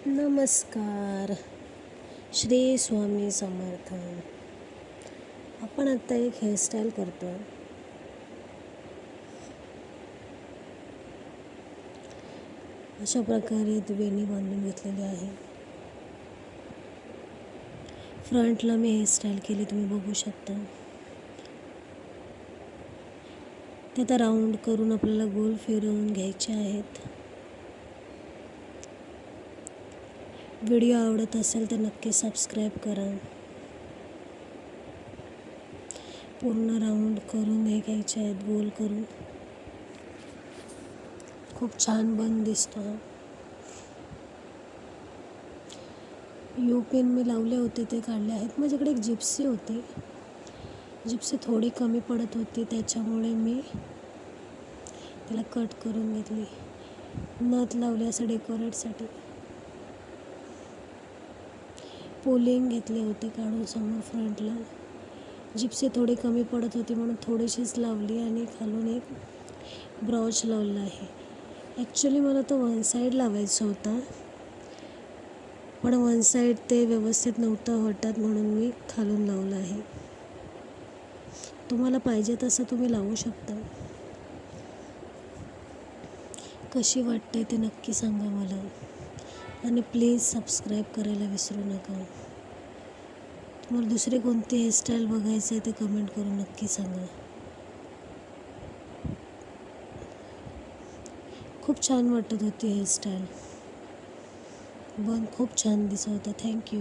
नमस्कार. श्री स्वामी समर्थ. आपण आत्ता एक हेअरस्टाईल करतो. अशा प्रकारे वेणी बांधून घेतलेली आहे. फ्रंटला मी हेअरस्टाईल केली, तुम्ही बघू शकता. ते आता राऊंड करून आपल्याला गोल फिरवून घ्यायचे आहेत. व्हिडिओ आवडत असेल तर नक्की सबस्क्राईब करा. पूर्ण राऊंड करून हे घ्यायचे आहेत, गोल करून. खूप छान बन दिसतो. यू पिन मी लावले होते, ते काढले आहेत. माझ्याकडे एक जिप्सी होती. जिप्सी थोडी कमी पडत होती, त्याच्यामुळे मी त्याला कट करून घेतली. नथ लावले असं डेकोरेटसाठी. पोलिंग घेतले होते काढून समोर फ्रंटला. जिप्सी थोडी कमी पडत होती म्हणून थोडीशीच लावली आणि खालून एक ब्रॉच लावला आहे. ॲक्च्युली मला तो वन साईड लावायचा होता, पण वन साईड ते व्यवस्थित नव्हतं वाटत म्हणून मी खालून लावलं आहे. तुम्हाला पाहिजे तसं तुम्ही लावू शकता. कशी वाटते ते नक्की सांगा मला, आणि प्लीज सबस्क्राईब करायला विसरू नका. तुम्हाला दुसरी कोणती हेअरस्टाईल बघायचं आहे ते कमेंट करून नक्की सांगा. खूप छान वाटत होती हेअरस्टाईल. खूप छान दिसत होतं. थँक्यू.